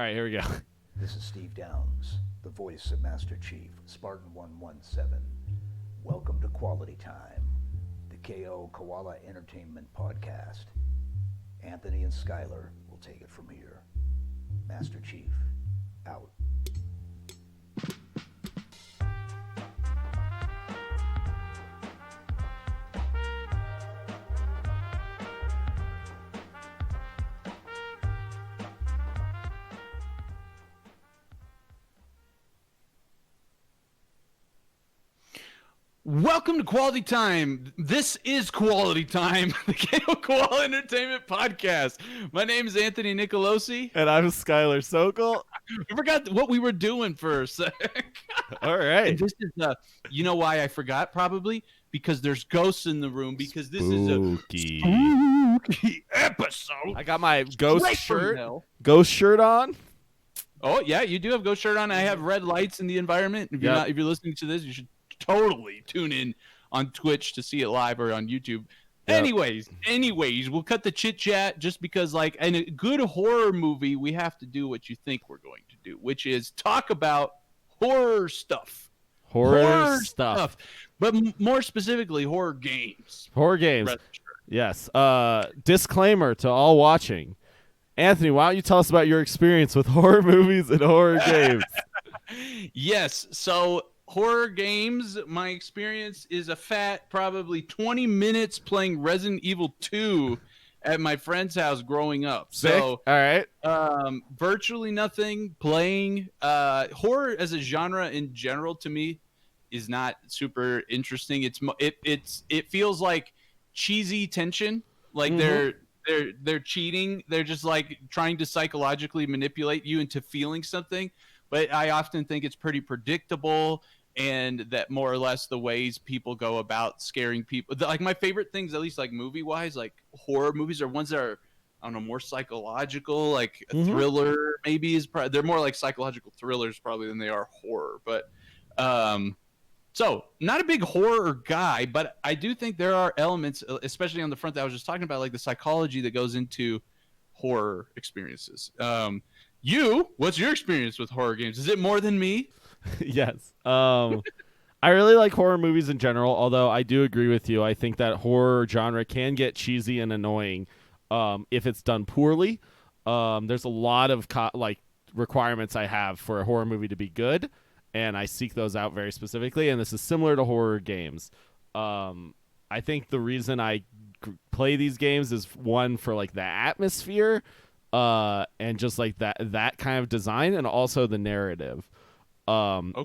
All right, here we go. This is Steve Downs, the voice of Master Chief, Spartan 117. Welcome to Quality Time, the KO Koala Entertainment Podcast. Anthony and Skylar will take it from here. Master Chief, out. Welcome to Quality Time. This is Quality Time, the KO Koala Entertainment Podcast. My name is Anthony Nicolosi. And I'm Skylar Sokol. I forgot what we were doing for a sec. All right. And this is, you know why I forgot? Probably because there's ghosts in the room. Because this is a spooky episode. I got my ghost Straight from shirt. hell. Ghost shirt on. Oh yeah, you do have ghost shirt on. I have red lights in the environment. If you're if you're listening to this, you should totally tune in on Twitch to see it live or on YouTube. Yep. Anyways, we'll cut the chit chat just because, like, in a good horror movie, we have to do what you think we're going to do, which is talk about horror stuff. Horror stuff. But more specifically, horror games. Horror games. Yes. Disclaimer to all watching. Anthony, why don't you tell us about your experience with horror movies and horror games? Yes. So horror games, my experience is a fat probably 20 minutes playing Resident Evil 2 at my friend's house growing up. Sick. So, all right. Virtually nothing playing. Horror as a genre in general to me is not super interesting. It feels like cheesy tension. Like they're cheating. They're just like trying to psychologically manipulate you into feeling something. But I often think it's pretty predictable. And that more or less the ways people go about scaring people, like my favorite things, at least like movie wise, like horror movies, are ones that are, I don't know, more psychological, like a thriller maybe is probably, they're more like psychological thrillers probably than they are horror. But so not a big horror guy, but I do think there are elements, especially on the front that I was just talking about, like the psychology that goes into horror experiences. What's your experience with horror games? Is it more than me? Yes. I really like horror movies in general, although I do agree with you. I think that horror genre can get cheesy and annoying if it's done poorly. There's a lot of requirements I have for a horror movie to be good, and I seek those out very specifically, and this is similar to horror games. I think the reason I play these games is, one, for like the atmosphere and just like that kind of design, and also the narrative. Okay.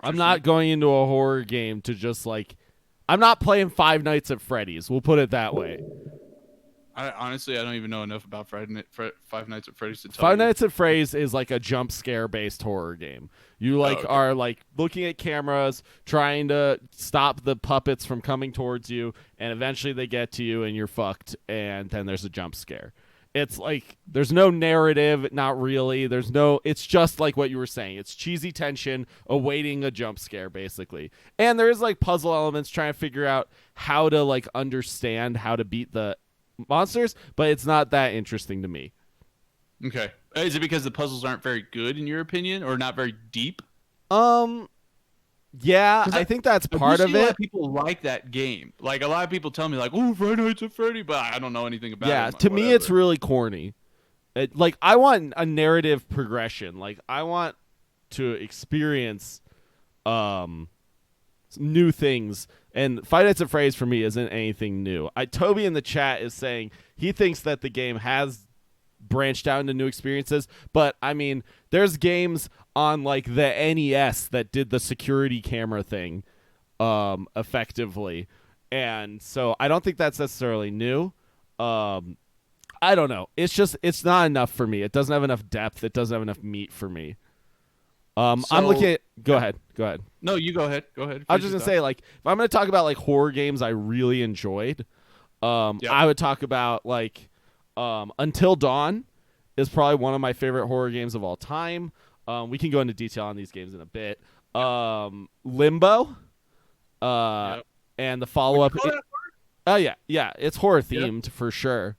I'm not going into a horror game to just like, I'm not playing Five Nights at Freddy's. We'll put it that way. I don't even know enough about Five Nights at Freddy's to tell Five you. Nights at Freddy's is like a jump scare based horror game. You are like looking at cameras, trying to stop the puppets from coming towards you, and eventually they get to you and you're fucked, and then there's a jump scare. It's like there's no narrative, not really. It's just like what you were saying. It's cheesy tension awaiting a jump scare, basically. And there's like puzzle elements trying to figure out how to like understand how to beat the monsters, but it's not that interesting to me. Okay. Is it because the puzzles aren't very good in your opinion, or not very deep? Yeah, I think that's part of it. A lot of people like that game. Like, a lot of people tell me, like, "Oh, Five Nights at Freddy," but I don't know anything about it. Yeah, to me, it's really corny. Like, I want a narrative progression. Like, I want to experience new things. And Five Nights at Freddy's for me isn't anything new. Toby in the chat is saying he thinks that the game has branched out into new experiences, but I mean, there's games on like the NES that did the security camera thing effectively, and so I don't think that's necessarily new. I don't know, it's not enough for me. It doesn't have enough depth. It doesn't have enough meat for me. I'm looking at go ahead No, you go ahead I was just gonna say, like, if I'm gonna talk about like horror games I really enjoyed, I would talk about like Until Dawn is probably one of my favorite horror games of all time. We can go into detail on these games in a bit. Limbo, and the follow-up. Yeah, it's horror themed for sure.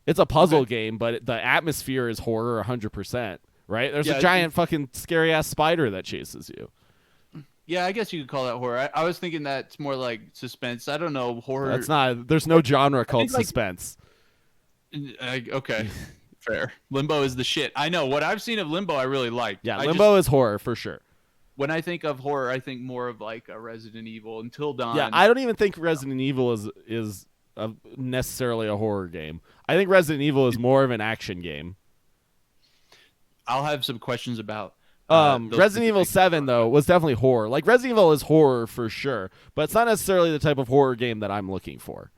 It's a puzzle game, but the atmosphere is horror 100%. right? There's Yeah, a giant fucking scary ass spider that chases you. Yeah, I guess you could call that horror. I was thinking that's more like suspense. I don't know, horror. That's not. There's no genre called like- suspense. Okay, fair. Limbo is the shit. I know. What I've seen of Limbo, I really like. Yeah, Limbo is horror for sure. When I think of horror, I think more of like a Resident Evil, Until Dawn. Yeah, I don't even think Resident Evil is necessarily a horror game. I think Resident Evil is more of an action game. I'll have some questions about. Resident Evil 7 though was definitely horror. Like Resident Evil is horror for sure, but it's not necessarily the type of horror game that I'm looking for.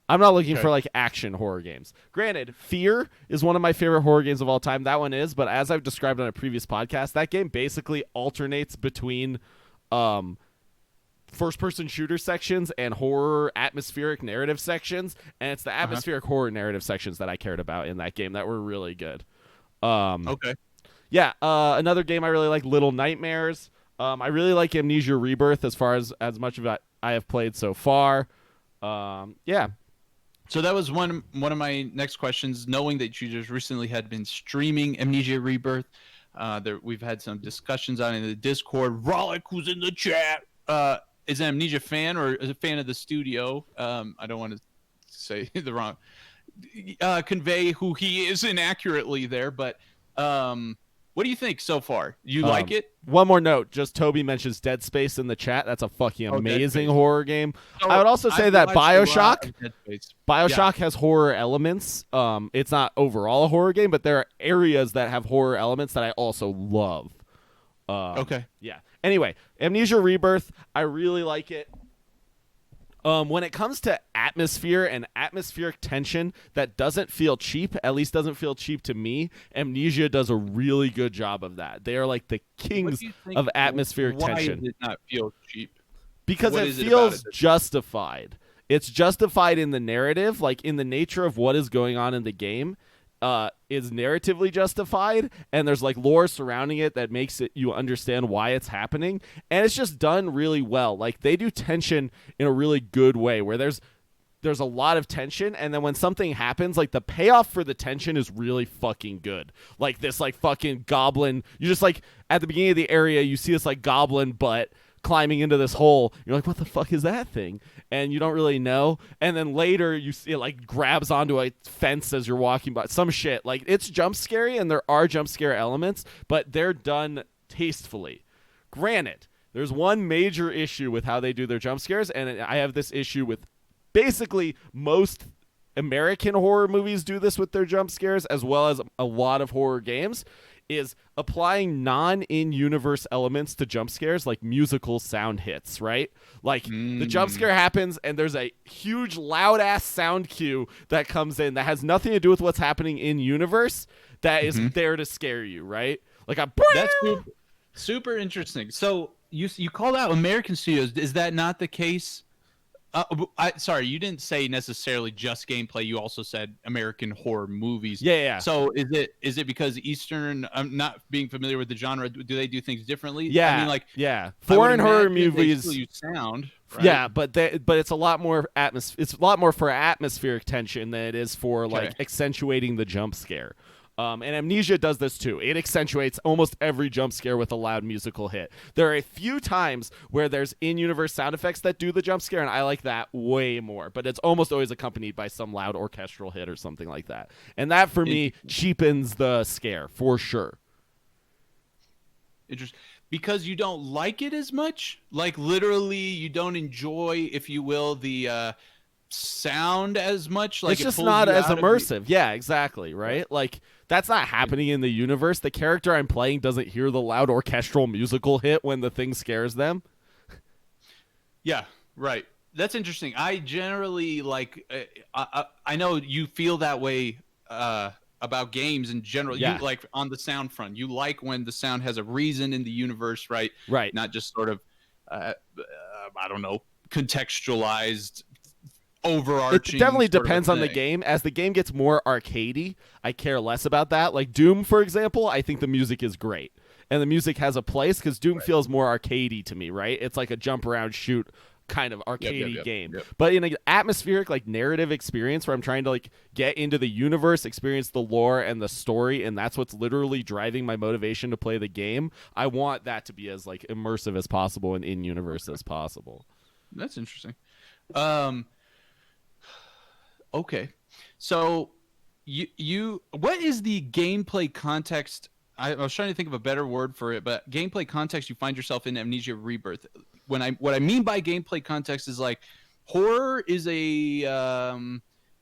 I'm not looking for like action horror games. Granted, Fear is one of my favorite horror games of all time. That one is, but as I've described on a previous podcast, that game basically alternates between first-person shooter sections and horror atmospheric narrative sections, and it's the atmospheric horror narrative sections that I cared about in that game that were really good. Okay. Yeah, another game I really like, Little Nightmares. I really like Amnesia Rebirth as far as much of it I have played so far. Yeah. So that was one of my next questions. Knowing that you just recently had been streaming Amnesia Rebirth, we've had some discussions on it in the Discord. Rollick, who's in the chat, is an Amnesia fan or is a fan of the studio. I don't want to say the wrong, convey who he is inaccurately there, but what do you think so far? You like it? One more note. Just Toby mentions Dead Space in the chat. That's a fucking amazing horror game. So I would also say that Bioshock Yeah. has horror elements. It's not overall a horror game, but there are areas that have horror elements that I also love. Okay. Yeah. Anyway, Amnesia Rebirth, I really like it. When it comes to atmosphere and atmospheric tension that doesn't feel cheap, at least doesn't feel cheap to me, Amnesia does a really good job of that. They are like the kings of atmospheric tension. Why does it not feel cheap? Because What it is it feels about it? justified. It's justified in the narrative, like in the nature of what is going on in the game. Is narratively justified, and there's like lore surrounding it that makes it you understand why it's happening, and it's just done really well. Like they do tension in a really good way where there's a lot of tension, and then when something happens, like the payoff for the tension is really fucking good. Like this like fucking goblin, you just like at the beginning of the area you see this like goblin butt climbing into this hole. You're like, what the fuck is that thing? And you don't really know. And then later you see it like grabs onto a fence as you're walking by. Some shit. Like it's jump scary, and there are jump scare elements, but they're done tastefully. Granted, there's one major issue with how they do their jump scares, and I have this issue with basically most American horror movies do this with their jump scares, as well as a lot of horror games, is applying non-in-universe elements to jump scares, like musical sound hits, right? Like the jump scare happens and there's a huge loud-ass sound cue that comes in that has nothing to do with what's happening in universe that is there to scare you, right? Like a That's super interesting. So you called out American studios. Is that not the case? Sorry, you didn't say necessarily just gameplay. You also said American horror movies. Yeah. So is it because Eastern? I'm not being familiar with the genre. Do they do things differently? Yeah. I mean, like foreign horror they movies. still use sound. Right? Yeah, but it's a lot more It's a lot more for atmospheric tension than it is for like accentuating the jump scare. And Amnesia does this too. It accentuates almost every jump scare with a loud musical hit. There are a few times where there's in-universe sound effects that do the jump scare, and I like that way more. But it's almost always accompanied by some loud orchestral hit or something like that. And that, for me, cheapens the scare, for sure. Interesting. Because you don't like it as much? Like, literally, you don't enjoy, if you will, the sound as much? Like it's just not as immersive. Yeah, exactly, right? Like, that's not happening in the universe. The character I'm playing doesn't hear the loud orchestral musical hit when the thing scares them. Yeah, right. That's interesting. I generally like. I know you feel that way about games in general. Yeah. You like on the sound front. You like when the sound has a reason in the universe, right? Right. Not just sort of, I don't know, contextualized. Overarching. It definitely sort of depends on the thing. game. As the game gets more arcadey, I care less about that. Like Doom, for example, I think the music is great. And the music has a place because Doom feels more arcadey to me, right? It's like a jump around shoot kind of arcadey game. Yep. But in an atmospheric, like, narrative experience where I'm trying to, like, get into the universe, experience the lore and the story, and that's what's literally driving my motivation to play the game, I want that to be as, like, immersive as possible and in-universe as possible. That's interesting. Okay. So you what is the gameplay context? I was trying to think of a better word for it, but gameplay context you find yourself in Amnesia Rebirth. What I mean by gameplay context is like horror is a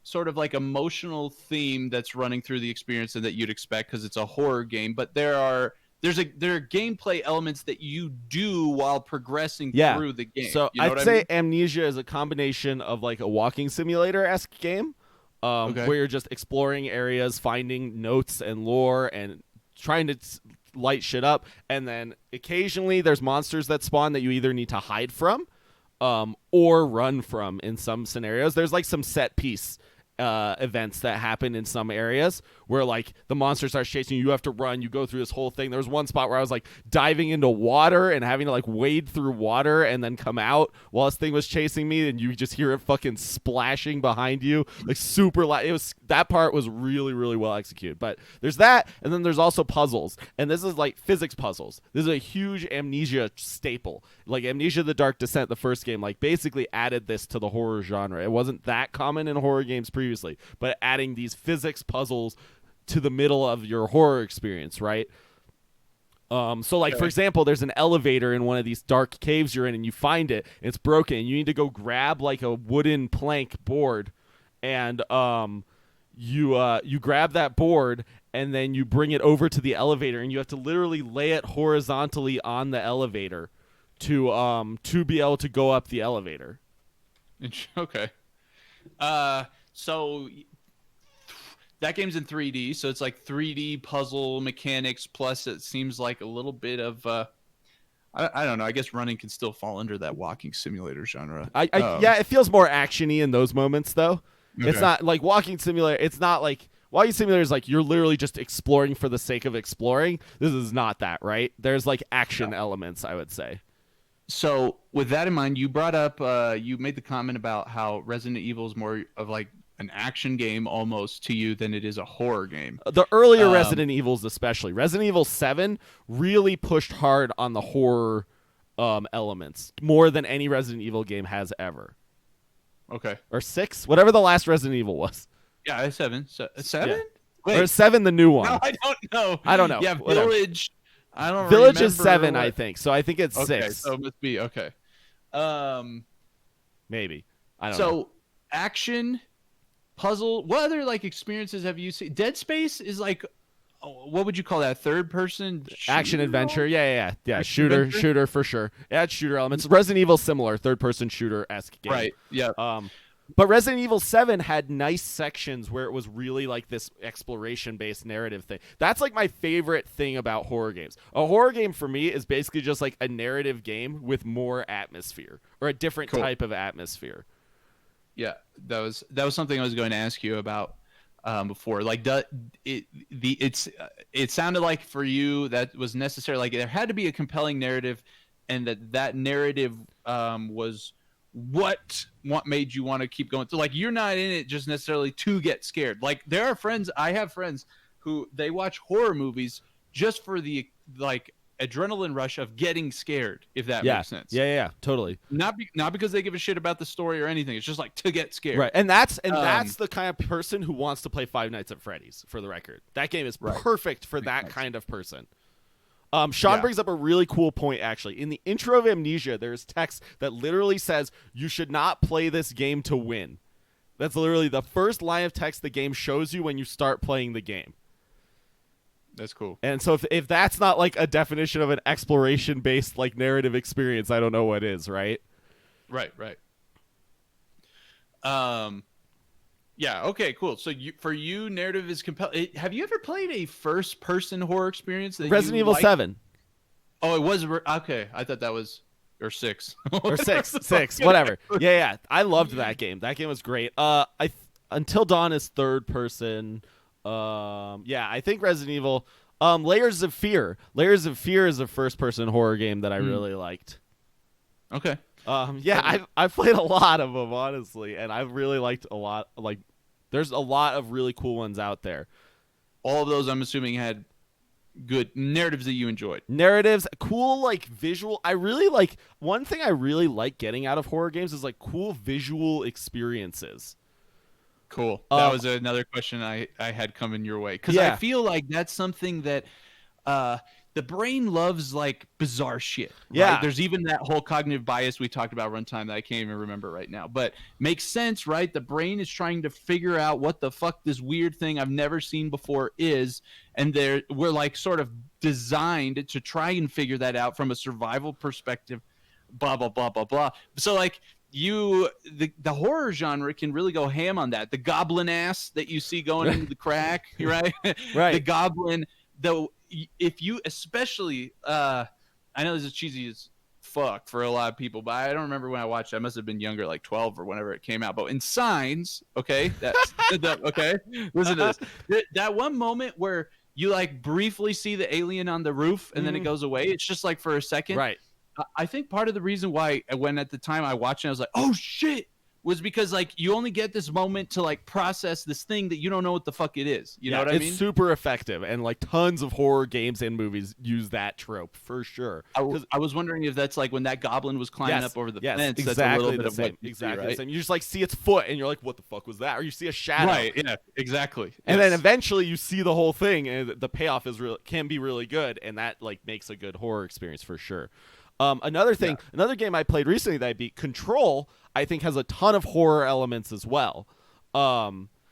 sort of like emotional theme that's running through the experience and that you'd expect because it's a horror game, but there are gameplay elements that you do while progressing through the game. So you know I'd say Amnesia is a combination of like a walking simulator-esque game, where you're just exploring areas, finding notes and lore, and trying to light shit up. And then occasionally there's monsters that spawn that you either need to hide from, or run from in some scenarios. There's like some set piece events that happen in some areas where like the monster starts chasing you, you have to run, you go through this whole thing. There was one spot where I was like diving into water and having to like wade through water and then come out while this thing was chasing me, and you just hear it fucking splashing behind you like super loud. That part was really, really well executed. But there's that, and then there's also puzzles, and this is like physics puzzles. This is a huge Amnesia staple. Like Amnesia the Dark Descent, the first game, like basically added this to the horror genre. It wasn't that common in horror games previously, but adding these physics puzzles to the middle of your horror experience, right? So like, for example, there's an elevator in one of these dark caves you're in, and you find it, and it's broken, and you need to go grab like a wooden plank board, and you grab that board, and then you bring it over to the elevator, and you have to literally lay it horizontally on the elevator to be able to go up the elevator. Okay. So that game's in 3D, so it's like 3D puzzle mechanics, plus it seems like a little bit of I don't know, I guess running can still fall under that walking simulator genre. Yeah, it feels more actiony in those moments though. Okay. It's not like walking simulator, it's not like walking simulator is like you're literally just exploring for the sake of exploring. This is not that, right? There's like action elements, I would say. So with that in mind, you brought up you made the comment about how Resident Evil is more of like an action game almost to you than it is a horror game. The earlier Resident Evils, especially Resident Evil 7, really pushed hard on the horror elements more than any Resident Evil game has ever. Okay. Or 6, whatever the last Resident Evil was. Yeah, 7. 7? Yeah. Wait, or 7, the new one. No, I don't know. I don't know. Yeah, whatever. Village. I don't. Village is 7, I think. So I think it's 6. Okay, so it must be okay. Maybe. I don't know. So action. Puzzle. What other like experiences have you seen? Dead Space is like, what would you call that? Third person action adventure? Yeah. Shooter, adventure? Shooter for sure. Yeah, it's shooter elements. Resident Evil similar, third person shooter-esque game. Right. Yeah. But Resident Evil 7 had nice sections where it was really like this exploration-based narrative thing. That's like my favorite thing about horror games. A horror game for me is basically just like a narrative game with more atmosphere or a different type of atmosphere. Yeah, that was something I was going to ask you about before. Like, it sounded like for you that was necessary. Like, there had to be a compelling narrative, and that narrative was what made you want to keep going. So, like, you're not in it just necessarily to get scared. Like, I have friends who they watch horror movies just for the like adrenaline rush of getting scared, if that makes sense. Yeah, totally. Not because they give a shit about the story or anything. It's just like to get scared. Right. And that's the kind of person who wants to play Five Nights at Freddy's, for the record. That game is perfect for that kind of person. Sean brings up a really cool point, actually. In the intro of Amnesia, there's text that literally says, you should not play this game to win. That's literally the first line of text the game shows you when you start playing the game. That's cool. And so if that's not like a definition of an exploration-based like narrative experience, I don't know what is, right? Right. Yeah, okay, cool. So for you, narrative is compelling. Have you ever played a first-person horror experience? Resident Evil 7. Oh, it was? Okay, I thought that was... Or 6. Or 6, whatever. Yeah. I loved that game. That game was great. Until Dawn is third person... I think Resident Evil, Layers of Fear. Layers of Fear is a first-person horror game that I really liked. Okay. I've played a lot of them, honestly, and I've really liked a lot. Like, there's a lot of really cool ones out there. All of those, I'm assuming, had good narratives that you enjoyed. Narratives, cool, like visual. I really like one thing I really like getting out of horror games is like cool visual experiences. Cool. That was another question I had coming your way, because I feel like that's something that the brain loves, like bizarre shit. Right? Yeah. There's even that whole cognitive bias we talked about runtime that I can't even remember right now. But makes sense, right? The brain is trying to figure out what the fuck this weird thing I've never seen before is, and we're like sort of designed to try and figure that out from a survival perspective. Blah blah blah blah blah. So like the horror genre can really go ham on that. The goblin ass that you see going into the crack, right? Right. The goblin, though. If you especially I know this is cheesy as fuck for a lot of people, but I don't remember when I watched it. I must have been younger, like 12 or whenever it came out. But in Signs, okay, okay, listen to this. That one moment where you like briefly see the alien on the roof and then it goes away. It's just like for a second. Right. I think part of the reason why when at the time I watched it, I was like, oh shit, was because like you only get this moment to like process this thing that you don't know what the fuck it is. You know what I mean? It's super effective, and like tons of horror games and movies use that trope for sure. I was wondering if that's like when that goblin was climbing up over the fence. Exactly That's a little bit the of same. what you Exactly see, right? the same. You just like see its foot, and you're like, "What the fuck was that?" Or you see a shadow, right? Yeah, exactly. And then eventually you see the whole thing, and the payoff is can be really good, and that like makes a good horror experience for sure. Another game I played recently that I beat, Control, I think has a ton of horror elements as well.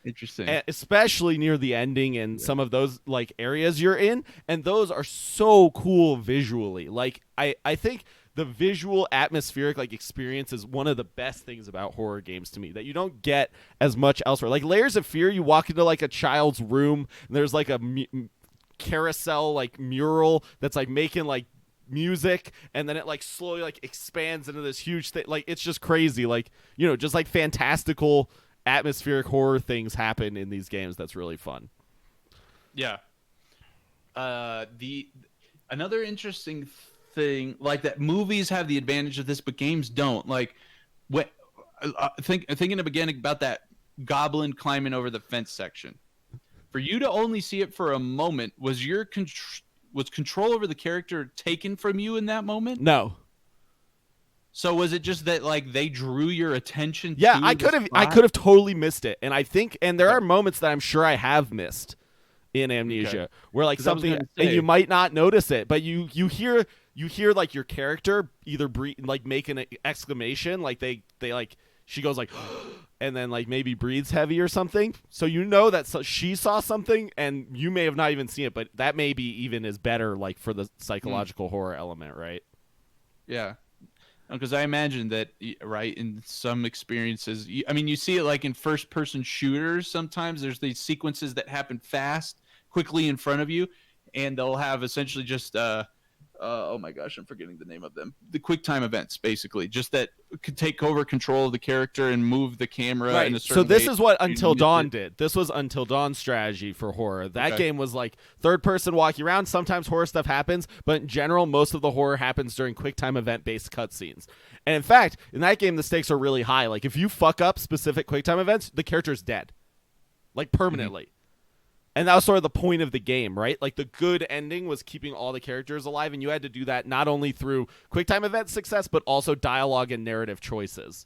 Interesting. Especially near the ending and some of those like areas you're in, and those are so cool visually. Like I think the visual atmospheric like experience is one of the best things about horror games to me that you don't get as much elsewhere. Like Layers of Fear, you walk into like a child's room and there's like a carousel like mural that's like making like music, and then it like slowly like expands into this huge thing. Like it's just crazy. Like, you know, just like fantastical atmospheric horror things happen in these games. That's really fun. Yeah. Another interesting thing, like that movies have the advantage of this, but games don't. Like what thinking again about that goblin climbing over the fence section. For you to only see it for a moment, was control over the character taken from you in that moment? No. So was it just that like they drew your attention? Yeah, to I could have totally missed it, and I think, and there are moments that I'm sure I have missed in Amnesia where like something, and you might not notice it, but you hear like your character either like make an exclamation, like they like she goes like. And then like maybe breathes heavy or something, so you know that she saw something and you may have not even seen it, but that maybe even is better like for the psychological horror element, right? Yeah, because I imagine that, right, in some experiences, I mean, you see it like in first person shooters. Sometimes there's these sequences that happen fast, quickly in front of you, and they'll have essentially just oh my gosh, I'm forgetting the name of them. The quick time events, basically, just that could take over control of the character and move the camera in a certain way. So this is what Until Dawn did. This was Until Dawn's strategy for horror. That game was like third person walking around. Sometimes horror stuff happens, but in general, most of the horror happens during quick time event based cutscenes. And in fact, in that game, the stakes are really high. Like if you fuck up specific quick time events, the character's dead, like permanently. And that was sort of the point of the game, right? Like the good ending was keeping all the characters alive, and you had to do that not only through QuickTime event success, but also dialogue and narrative choices.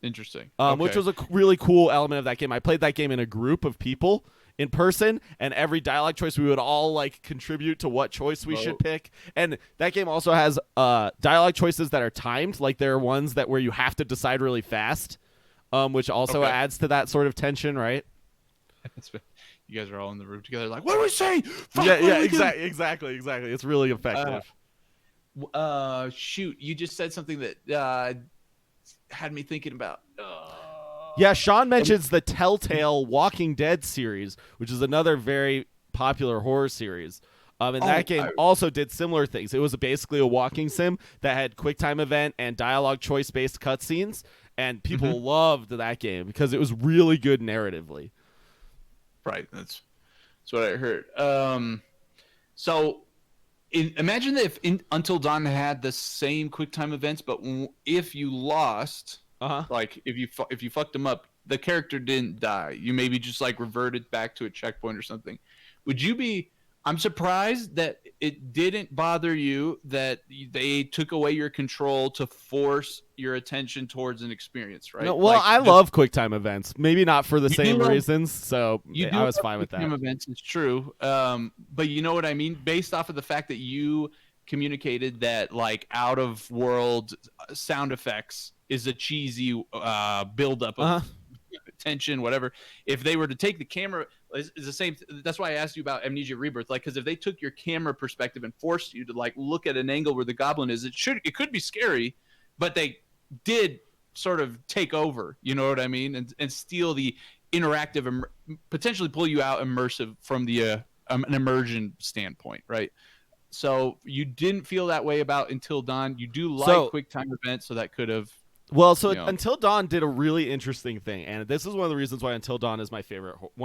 Interesting. Which was a really cool element of that game. I played that game in a group of people in person, and every dialogue choice we would all like contribute to what choice we should pick. And that game also has dialogue choices that are timed, like there are ones that where you have to decide really fast, which also adds to that sort of tension, right? You guys are all in the room together, like, what do we say? Exactly. It's really effective. Shoot, you just said something that had me thinking about. Yeah, Sean mentions the Telltale Walking Dead series, which is another very popular horror series. And that game also did similar things. It was basically a walking sim that had QuickTime event and dialogue choice-based cutscenes, and people loved that game because it was really good narratively. Right, that's what I heard. So imagine if Until Dawn had the same QuickTime events, but if you lost, like if you fucked them up, the character didn't die. You maybe just like reverted back to a checkpoint or something. Would you be? I'm surprised that it didn't bother you that they took away your control to force your attention towards an experience, right? No, well, like, I love QuickTime events. Maybe not for the same reasons, so I was fine with that. QuickTime events, it's true. But you know what I mean? Based off of the fact that you communicated that like out of world sound effects is a cheesy buildup of tension, whatever. If they were to take the camera, is the same. That's why I asked you about Amnesia Rebirth. Like, because if they took your camera perspective and forced you to like look at an angle where the goblin is, it could be scary, but they did sort of take over. You know what I mean? And steal the interactive, potentially pull you out immersive from the an immersion standpoint, right? So you didn't feel that way about Until Dawn. You do like QuickTime events, so that could have. Well, so Until Dawn did a really interesting thing, and this is one of the reasons why Until Dawn is one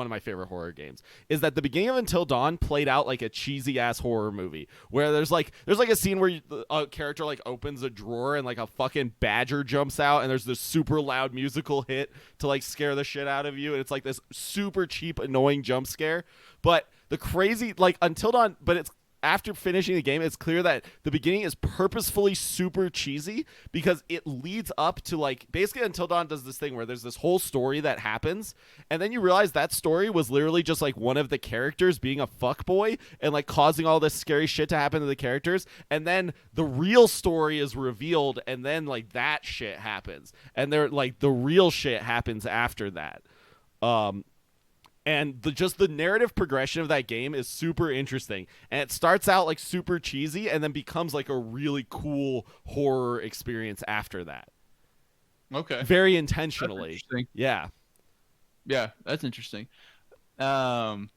of my favorite horror games. Is that the beginning of Until Dawn played out like a cheesy ass horror movie, where there's like a scene where a character like opens a drawer and like a fucking badger jumps out, and there's this super loud musical hit to like scare the shit out of you, and it's like this super cheap, annoying jump scare. But the crazy like Until Dawn, but it's. After finishing the game, it's clear that the beginning is purposefully super cheesy because it leads up to like basically Until Dawn does this thing where there's this whole story that happens, and then you realize that story was literally just like one of the characters being a fuckboy and like causing all this scary shit to happen to the characters, and then the real story is revealed, and then like that shit happens, and they're like the real shit happens after that. And just the narrative progression of that game is super interesting. And it starts out like super cheesy and then becomes like a really cool horror experience after that. Okay. Very intentionally. Yeah. Yeah, that's interesting. I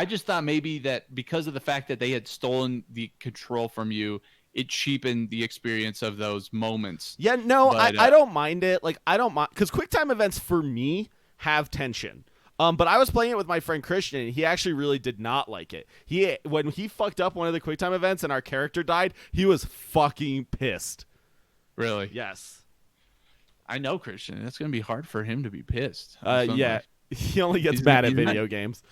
just thought maybe that because of the fact that they had stolen the control from you, it cheapened the experience of those moments. Yeah, no, but, I don't mind it. Like, I don't mind. Because QuickTime events for me have tension. But I was playing it with my friend Christian, and he actually really did not like it. When he fucked up one of the QuickTime events and our character died, he was fucking pissed. Really? Yes. I know Christian. It's going to be hard for him to be pissed. Yeah. He only gets mad at video games.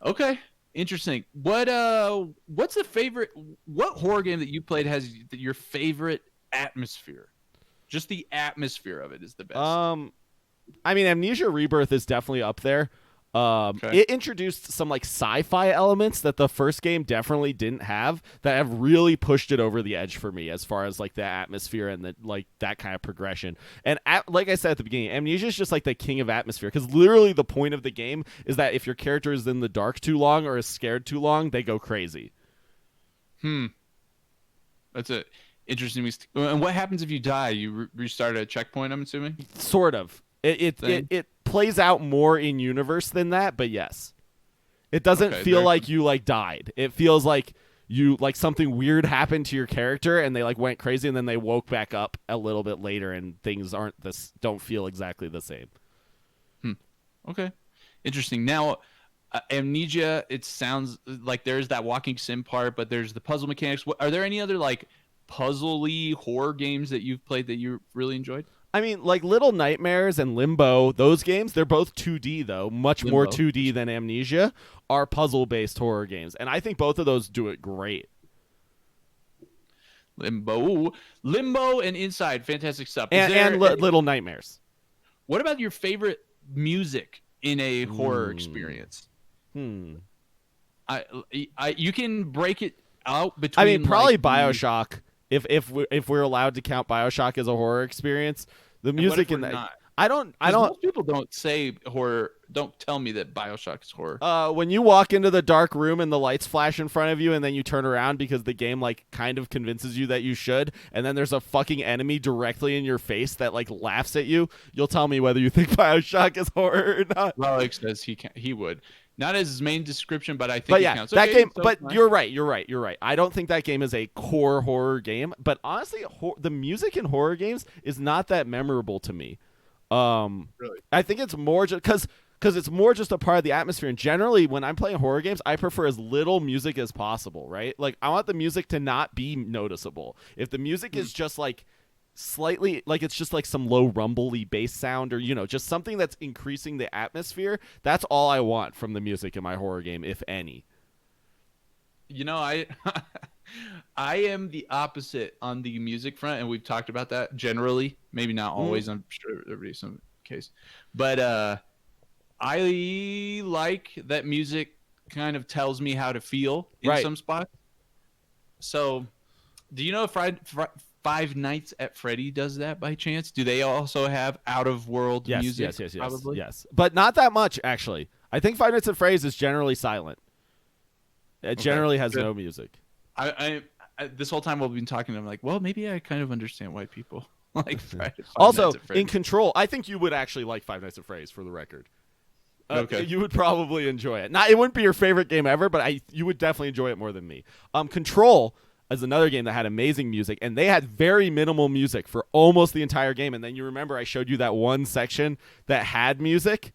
Okay. Interesting. What's the favorite? What horror game that you played has your favorite atmosphere? Just the atmosphere of it is the best. I mean, Amnesia Rebirth is definitely up there. It introduced some like sci-fi elements that the first game definitely didn't have that have really pushed it over the edge for me as far as like the atmosphere and the like that kind of progression. And like I said at the beginning, Amnesia is just like the king of atmosphere because literally the point of the game is that if your character is in the dark too long or is scared too long, they go crazy. That's it. Interesting. And what happens if you die? You restart a checkpoint, I'm assuming? Sort of. It plays out more in universe than that, but yes. It doesn't feel like you like died. It feels like you like something weird happened to your character and they like went crazy and then they woke back up a little bit later and things don't feel exactly the same. Okay. Interesting. Now Amnesia, it sounds like there's that walking sim part, but there's the puzzle mechanics. Are there any other like puzzly horror games that you've played that you really enjoyed? I mean, like Little Nightmares and Limbo, those games, they're both 2D though, much more 2D than Amnesia, are puzzle-based horror games, and I think both of those do it great. Limbo and Inside, fantastic stuff. And Little Nightmares. What about your favorite music in a horror experience? You can break it out between. I mean, probably like, Bioshock. If we're allowed to count Bioshock as a horror experience, the music in that. I don't. Most people don't say horror. Don't tell me that Bioshock is horror. When you walk into the dark room and the lights flash in front of you, and then you turn around because the game like kind of convinces you that you should, and then there's a fucking enemy directly in your face that like laughs at you. You'll tell me whether you think Bioshock is horror or not. Alex says he would. Not as his main description, but I think it counts. That game. So but you're right. I don't think that game is a core horror game. But honestly, the music in horror games is not that memorable to me. Really? I think it's more just because it's more just a part of the atmosphere. And generally, when I'm playing horror games, I prefer as little music as possible, right? Like, I want the music to not be noticeable. If the music is just like slightly, like it's just like some low rumbly bass sound, or just something that's increasing the atmosphere, that's all I want from the music in my horror game, if any. I I am the opposite on the music front, and we've talked about that generally, maybe not always. I'm sure everybody's some case, but I like that music kind of tells me how to feel in some spots. So, do you know if Five Nights at Freddy does that by chance? Do they also have out-of-world music? Yes. Probably? Yes. But not that much, actually. I think Five Nights at Freddy's is generally silent. It generally has no music. I this whole time while we've been talking, I'm like, well, maybe I kind of understand why people like Five also, Nights at Freddy's. in Control, I think you would actually like Five Nights at Freddy's, for the record. Okay. You would probably enjoy it. It wouldn't be your favorite game ever, but you would definitely enjoy it more than me. Control is another game that had amazing music, and they had very minimal music for almost the entire game. And then you remember I showed you that one section that had music.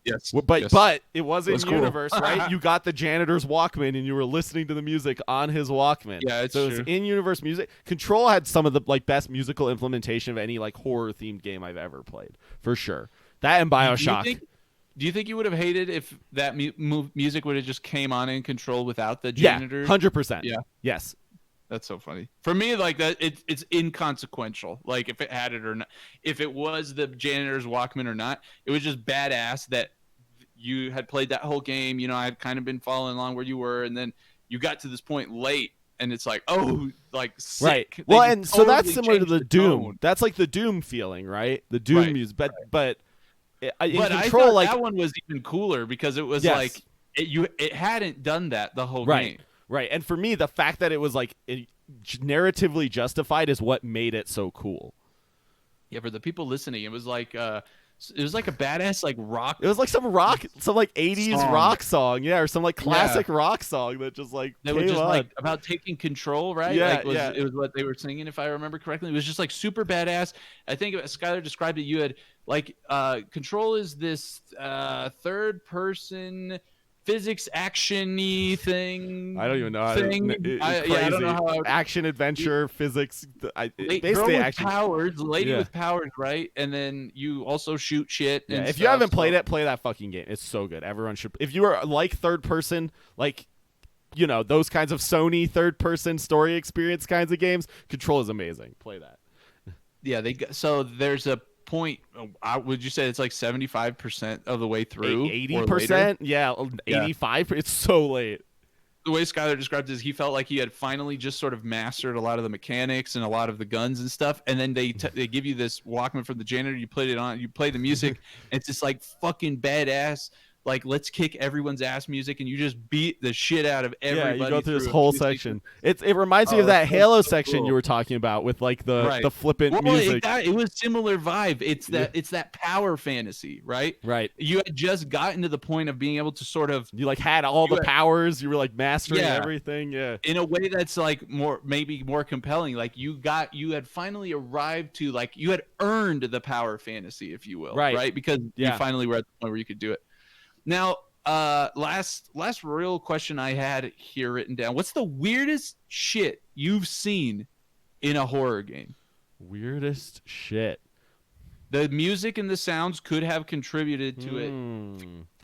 Yes. But it was in universe, cool. right? You got the janitor's Walkman, and you were listening to the music on his Walkman. Yeah, it's so true. It's in universe music. Control had some of the best musical implementation of any horror themed game I've ever played, for sure. That and Bioshock. Do you think you would have hated if that music would have just came on in Control without the janitor? Yeah, 100%. Yeah. Yes. That's so funny. For me, like that, it's inconsequential. Like if it had it or not, if it was the janitor's Walkman or not, it was just badass that you had played that whole game. I had kind of been following along where you were, and then you got to this point late, and it's like, oh, like sick. Right. Well, and so totally that's similar to the Doom. tone. That's like the Doom feeling, right? The Doom music, but in But Control, I thought like that one was even cooler because it was like it hadn't done that the whole game. Right. And for me, the fact that it was like narratively justified is what made it so cool. Yeah, for the people listening, it was like a badass like rock. It was like some 80s song. rock song, or some like classic rock song that just like They came were just on. like about taking control, right? Yeah, It was what they were singing, if I remember correctly. It was just like super badass. I think Skylar described it. You had like Control is this third person physics action-y thing. I don't even know how thing. it's I crazy. don't know how action adventure physics. Basically, girl with action. powers, lady with powers, right? And then you also shoot shit. Yeah, and if stuff, you haven't played it, play that fucking game. It's so good. Everyone should. If you are like third person, like those kinds of Sony third person story experience kinds of games, Control is amazing. Play that. Yeah, so there's a point. Would you say it's like 75% of the way through? 80%? Yeah, 85%. It's so late. The way Skylar described it is he felt like he had finally just sort of mastered a lot of the mechanics and a lot of the guns and stuff. And then they give you this Walkman from the janitor. You put it on. You play the music. And it's just like fucking badass. Like, let's kick everyone's ass music, and you just beat the shit out of everybody. Yeah, you go through this whole section. It reminds me of that Halo section you were talking about with like the flippant music. It was similar vibe. It's that power fantasy, right? Right. You had just gotten to the point of being able to sort of you like had all the powers. You were like mastering everything. Yeah. In a way that's like maybe more compelling. Like you had finally arrived to like you had earned the power fantasy, if you will. Right. Because you finally were at the point where you could do it. Now, last real question I had here written down. What's the weirdest shit you've seen in a horror game? Weirdest shit. The music and the sounds could have contributed to it.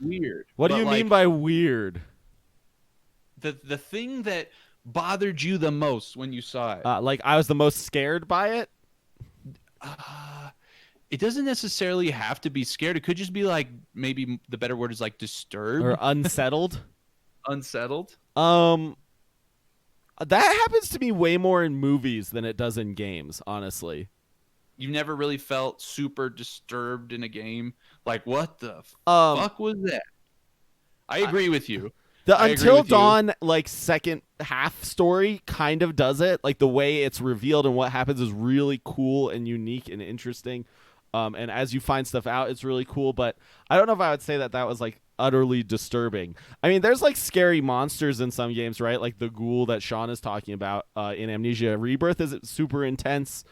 Weird. What do you mean by weird? The thing that bothered you the most when you saw it. Like I was the most scared by it? It doesn't necessarily have to be scared. It could just be like, maybe the better word is like disturbed or unsettled. Unsettled. That happens to me way more in movies than it does in games, honestly. You never really felt super disturbed in a game? Like, what the fuck was that? I agree with you. The Until Dawn like second half story kind of does it. Like the way it's revealed and what happens is really cool and unique and interesting. And as you find stuff out, it's really cool. But I don't know if I would say that was like utterly disturbing. I mean, there's like scary monsters in some games, right? Like the ghoul that Sean is talking about in Amnesia Rebirth is super intense.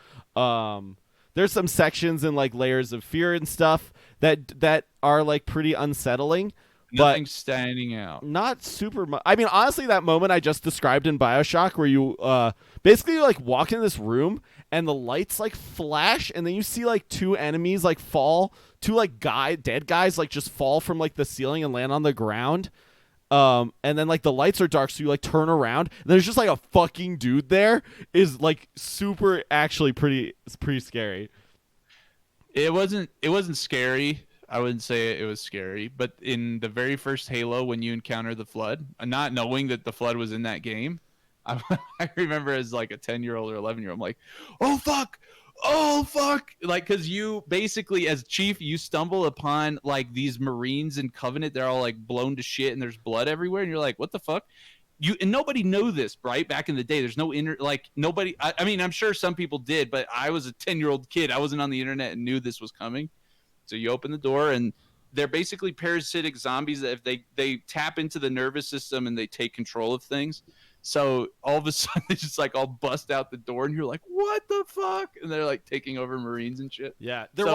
there's some sections and like layers of fear and stuff that are like pretty unsettling. Nothing standing out. Not super much. I mean, honestly, that moment I just described in Bioshock where you basically like walk in this room and the lights like flash and then you see like two enemies like fall, two like dead guys like just fall from like the ceiling and land on the ground. And then like the lights are dark, so you like turn around and there's just like a fucking dude there is like super actually pretty scary. It wasn't scary. I wouldn't say it was scary, but in the very first Halo, when you encounter the Flood, not knowing that the Flood was in that game, I remember as like a 10-year-old or 11-year-old, I'm like, oh fuck, like, because you basically as Chief, you stumble upon like these Marines in Covenant, they're all like blown to shit and there's blood everywhere, and you're like, what the fuck? And nobody knew this, right? Back in the day, there's no nobody. I mean, I'm sure some people did, but I was a 10-year-old kid. I wasn't on the internet and knew this was coming. So you open the door, and they're basically parasitic zombies that if they tap into the nervous system and they take control of things. So all of a sudden, they just like all bust out the door, and you're like, "What the fuck?" And they're like taking over Marines and shit. Yeah, There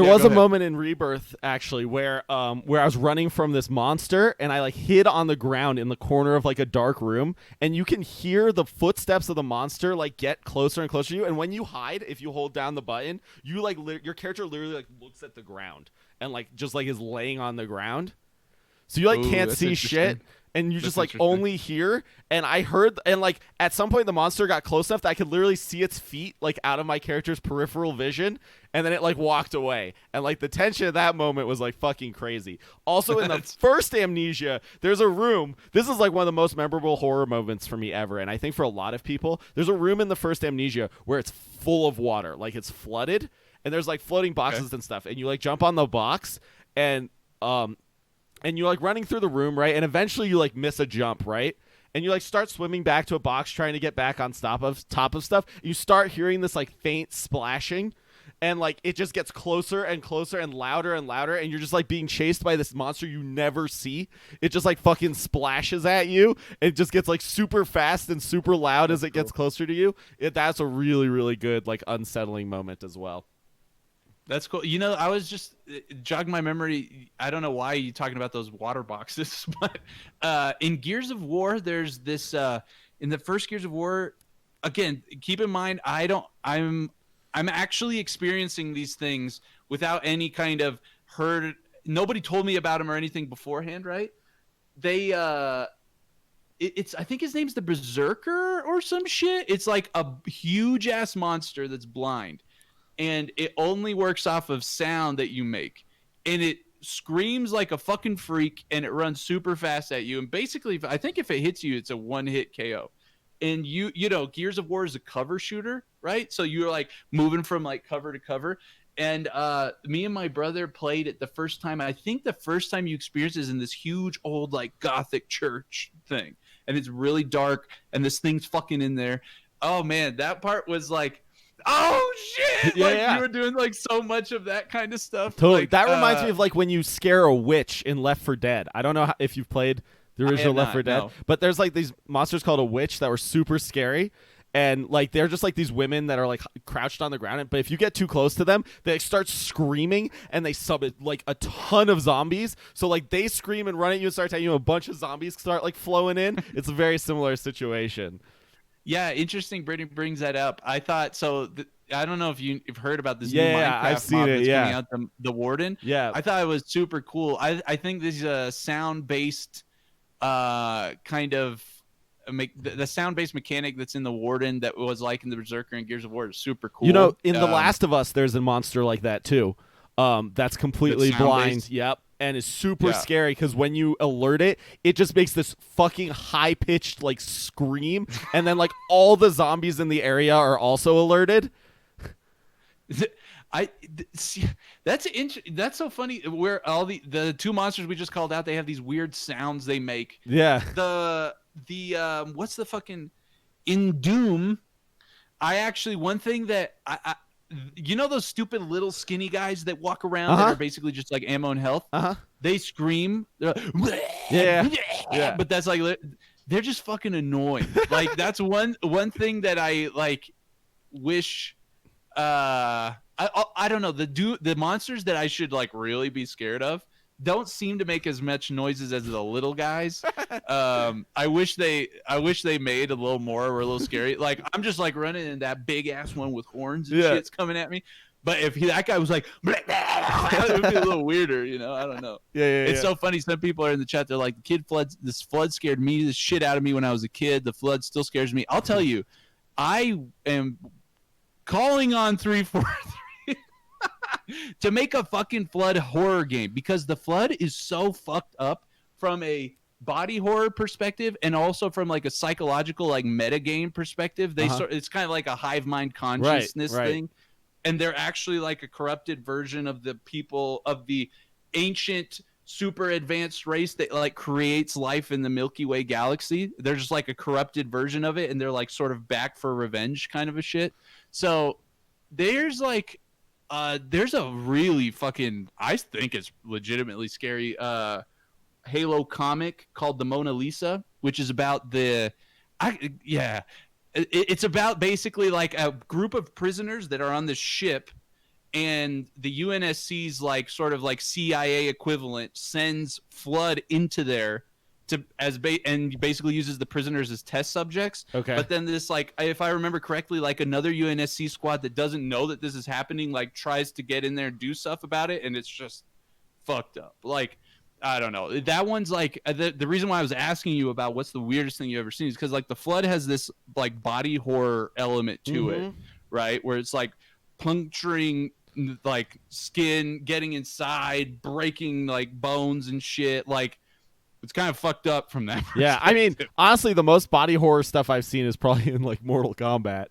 was a moment in Rebirth actually where I was running from this monster and I like hid on the ground in the corner of like a dark room, and you can hear the footsteps of the monster like get closer and closer to you, and when you hide, if you hold down the button, you like your character literally like looks at the ground and like just like is laying on the ground. So you like can't see shit. And you just like only hear, and I heard, and like at some point the monster got close enough that I could literally see its feet like out of my character's peripheral vision, and then it like walked away, and like the tension of that moment was like fucking crazy. Also in the first Amnesia, there's a room. This is like one of the most memorable horror moments for me ever, and I think for a lot of people, there's a room in the first Amnesia where it's full of water, like it's flooded, and there's like floating boxes and stuff, and you like jump on the box, and you're like running through the room, right? And eventually you like miss a jump, right? And you like start swimming back to a box trying to get back on top of stuff. You start hearing this like faint splashing, and like it just gets closer and closer and louder, and you're just like being chased by this monster you never see. It just like fucking splashes at you. It just gets like super fast and super loud as it gets closer to you. That's a really, really good like unsettling moment as well. That's cool. You know, I was just jogging my memory. I don't know why you're talking about those water boxes, but in Gears of War, there's this. In the first Gears of War, again, keep in mind, I'm actually experiencing these things without any kind of heard. Nobody told me about them or anything beforehand, right? They it's I think his name's the Berserker or some shit. It's like a huge ass monster that's blind. And it only works off of sound that you make. And it screams like a fucking freak, and it runs super fast at you. And basically, I think if it hits you, it's a one-hit KO. And you know, Gears of War is a cover shooter, right? So you're like moving from like cover to cover. And me and my brother played it the first time. I think the first time you experience it is in this huge old like Gothic church thing. And it's really dark, and this thing's fucking in there. Oh, man, that part was like, oh shit! You were doing like so much of that kind of stuff. Totally. Like, that reminds me of like when you scare a witch in Left 4 Dead. I don't know if you've played the original Left 4 Dead, but there's like these monsters called a witch that were super scary, and like they're just like these women that are like crouched on the ground. But if you get too close to them, they start screaming, and they summon like a ton of zombies. So like they scream and run at you and start attacking you. A bunch of zombies start like flowing in. It's a very similar situation. Yeah, interesting. Brittany brings that up. I thought so. I don't know if you've heard about this new Minecraft I've seen mod it. that's coming out, the Warden. Yeah, I thought it was super cool. I think this is a sound-based kind of the sound-based mechanic that's in the Warden that was like in the Berserker and Gears of War is super cool. You know, in The Last of Us, there's a monster like that too. That's completely blind. Yep. And it's super scary because when you alert it, it just makes this fucking high-pitched like scream, and then like all the zombies in the area are also alerted. That's so funny. Where all the two monsters we just called out, they have these weird sounds they make. Yeah. The what's the fucking in Doom? One thing that I you know those stupid little skinny guys that walk around that are basically just like ammo and health? They scream. They're like, yeah. But that's like they're just fucking annoying. Like that's one thing that I like wish I don't know, the monsters that I should like really be scared of don't seem to make as much noises as the little guys. I wish they made a little more or a little scary. Like I'm just like running in that big ass one with horns and shit's coming at me. But if that guy was like, it would be a little weirder, you know. I don't know. It's so funny. Some people are in the chat. They're like, this flood scared me the shit out of me when I was a kid. The flood still scares me. I'll tell you, I am calling on 343 to make a fucking flood horror game, because the flood is so fucked up from a body horror perspective and also from like a psychological like meta game perspective. It's kind of like a hive mind consciousness thing. And they're actually like a corrupted version of the people of the ancient super advanced race that like creates life in the Milky Way galaxy. They're just like a corrupted version of it, and they're like sort of back for revenge kind of a shit. So there's like there's a really fucking, I think it's legitimately scary Halo comic called The Mona Lisa, which is about it's about basically like a group of prisoners that are on this ship, and the UNSC's like sort of like CIA equivalent sends Flood into there and basically uses the prisoners as test subjects. Okay. But then this, like, if I remember correctly, like another UNSC squad that doesn't know that this is happening, like tries to get in there and do stuff about it, and it's just fucked up. Like, I don't know. That one's like the reason why I was asking you about what's the weirdest thing you've ever seen is because like the Flood has this like body horror element to it, right? Where it's like puncturing like skin, getting inside, breaking like bones and shit. Like it's kind of fucked up from that perspective. Yeah, I mean, honestly, the most body horror stuff I've seen is probably in like Mortal Kombat,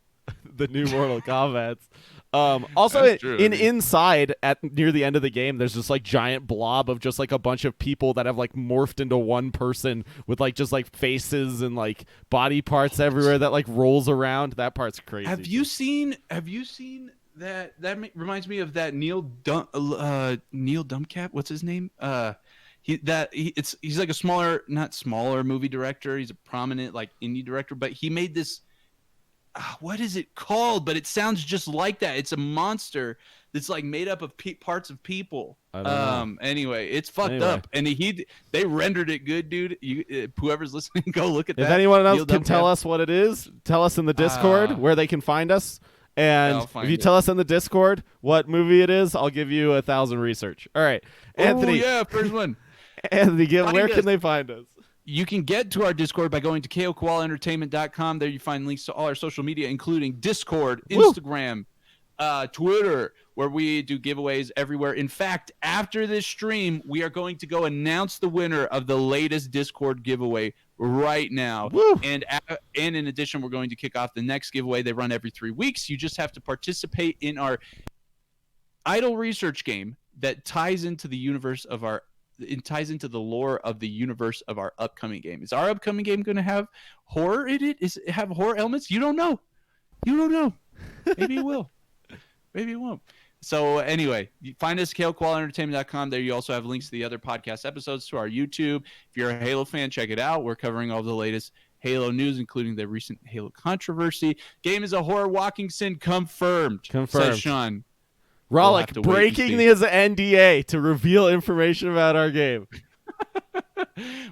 the new Mortal Kombats. Also, inside at near the end of the game, there's this like giant blob of just like a bunch of people that have like morphed into one person with like just like faces and like body parts everywhere that like rolls around. That part's crazy. Have you seen that? That reminds me of that Neil Dumpcap. What's his name? He's like a not smaller movie director. He's a prominent like indie director, but he made this. What is it called? But it sounds just like that. It's a monster that's like made up of parts of people. I don't know. Anyway, it's fucked up, and they rendered it good, dude. Whoever's listening, go look at that. If anyone else can tell us what it is, tell us in the Discord where they can find us. And if you tell us in the Discord what movie it is, I'll give you 1,000 research. All right, Anthony. Oh yeah, first one. Anthony, where can they find us? You can get to our Discord by going to koalaentertainment.com. There you find links to all our social media, including Discord, Instagram, Twitter, where we do giveaways everywhere. In fact, after this stream, we are going to go announce the winner of the latest Discord giveaway right now. Woo. And in addition, we're going to kick off the next giveaway. They run every 3 weeks. You just have to participate in our idle research game that ties into the lore of the universe of our upcoming game. Is our upcoming game going to have horror in it? Is it have horror elements? You don't know. Maybe it will. Maybe it won't. So anyway, you find us at koalaentertainment.com. There you also have links to the other podcast episodes, to our YouTube. If you're a Halo fan, check it out. We're covering all the latest Halo news, including the recent Halo controversy. Game is a horror walking sim. Confirmed. Says Sean. Rollick breaking his NDA to reveal information about our game.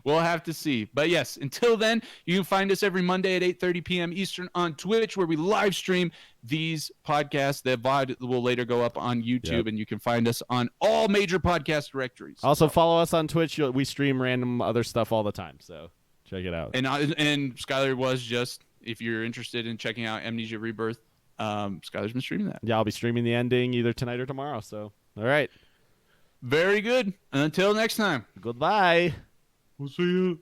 We'll have to see. But yes, until then, you can find us every Monday at 8:30 p.m. Eastern on Twitch, where we live stream these podcasts. The VOD will later go up on YouTube, and you can find us on all major podcast directories. Also, follow us on Twitch. We stream random other stuff all the time, so check it out. And Skylar was just, if you're interested in checking out Amnesia Rebirth, Skylar's been streaming that. Yeah, I'll be streaming the ending either tonight or tomorrow. So, all right. Very good. Until next time. Goodbye. We'll see you.